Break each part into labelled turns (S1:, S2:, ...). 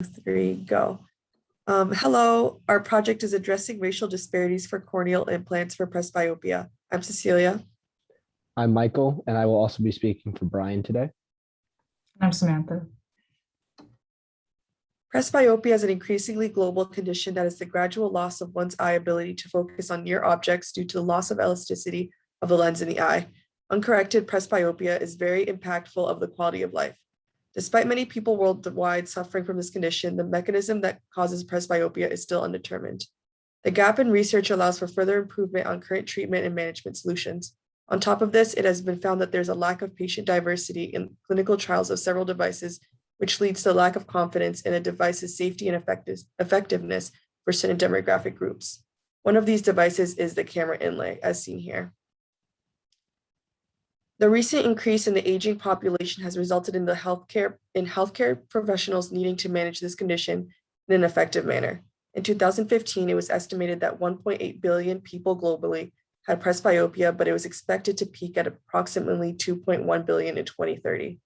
S1: 3, go. Hello, our project is addressing racial disparities for corneal implants for presbyopia. I'm Cecilia.
S2: I'm Michael, and I will also be speaking for Brian today.
S3: I'm Samantha.
S1: Presbyopia is an increasingly global condition that is the gradual loss of one's eye ability to focus on near objects due to the loss of elasticity of the lens in the eye. Uncorrected presbyopia is very impactful of the quality of life. Despite many people worldwide suffering from this condition, the mechanism that causes presbyopia is still undetermined. The gap in research allows for further improvement on current treatment and management solutions. On top of this, it has been found that there's a lack of patient diversity in clinical trials of several devices, which leads to a lack of confidence in a device's safety and effectiveness for certain demographic groups. One of these devices is the camera inlay, as seen here. The recent increase in the aging population has resulted in healthcare professionals needing to manage this condition in an effective manner. In 2015, it was estimated that 1.8 billion people globally had presbyopia, but it was expected to peak at approximately 2.1 billion in 2030.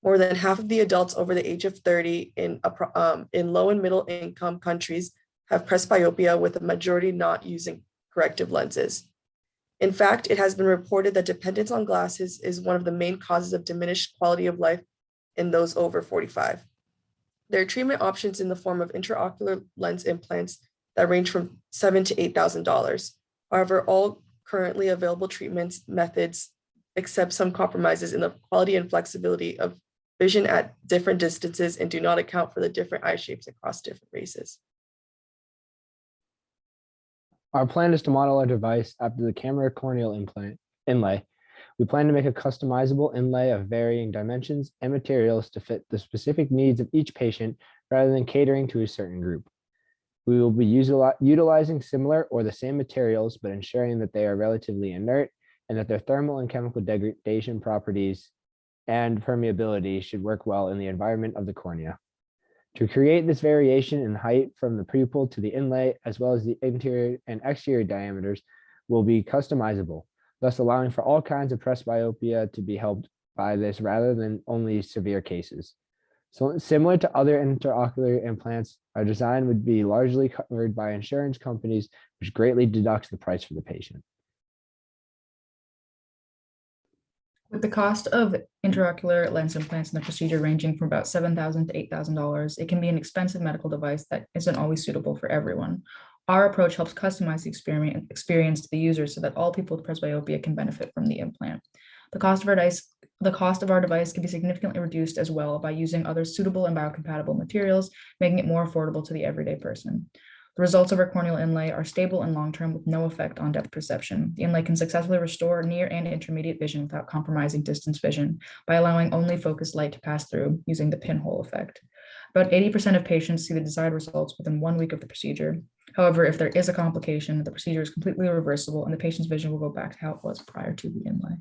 S1: More than half of the adults over the age of 30 in low and middle income countries have presbyopia, with the majority not using corrective lenses. In fact, it has been reported that dependence on glasses is one of the main causes of diminished quality of life in those over 45. There are treatment options in the form of intraocular lens implants that range from $7,000 to $8,000. However, all currently available treatments methods accept some compromises in the quality and flexibility of vision at different distances and do not account for the different eye shapes across different races.
S2: Our plan is to model our device after the camera corneal inlay. We plan to make a customizable inlay of varying dimensions and materials to fit the specific needs of each patient rather than catering to a certain group. We will be utilizing similar or the same materials, but ensuring that they are relatively inert and that their thermal and chemical degradation properties and permeability should work well in the environment of the cornea. To create this variation in height from the pupil to the inlay, as well as the interior and exterior diameters, will be customizable, thus allowing for all kinds of presbyopia to be helped by this rather than only severe cases. So similar to other intraocular implants, our design would be largely covered by insurance companies, which greatly deducts the price for the patient.
S3: With the cost of intraocular lens implants and the procedure ranging from about $7,000 to $8,000, it can be an expensive medical device that isn't always suitable for everyone. Our approach helps customize the experience to the user so that all people with presbyopia can benefit from the implant. The cost of our device can be significantly reduced as well by using other suitable and biocompatible materials, making it more affordable to the everyday person. The results of our corneal inlay are stable and long-term with no effect on depth perception. The inlay can successfully restore near and intermediate vision without compromising distance vision by allowing only focused light to pass through using the pinhole effect. About 80% of patients see the desired results within 1 week of the procedure. However, if there is a complication, the procedure is completely reversible and the patient's vision will go back to how it was prior to the inlay.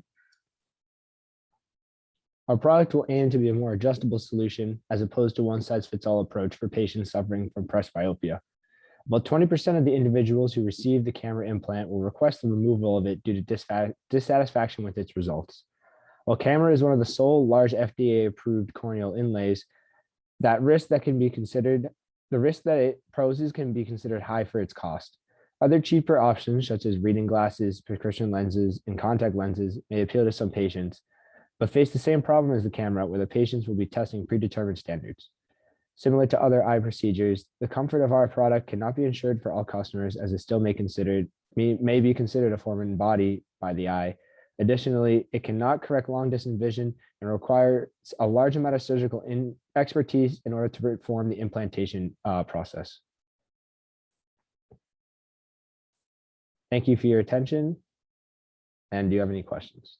S2: Our product will aim to be a more adjustable solution as opposed to one-size-fits-all approach for patients suffering from presbyopia. About 20% of the individuals who receive the camera implant will request the removal of it due to dissatisfaction with its results. While camera is one of the sole large FDA-approved corneal inlays, the risk that it poses can be considered high for its cost. Other cheaper options, such as reading glasses, prescription lenses, and contact lenses, may appeal to some patients, but face the same problem as the camera, where the patients will be testing predetermined standards. Similar to other eye procedures, the comfort of our product cannot be ensured for all customers, as it still may be considered a foreign body by the eye. Additionally, it cannot correct long-distance vision and requires a large amount of surgical expertise in order to perform the implantation process. Thank you for your attention. And do you have any questions?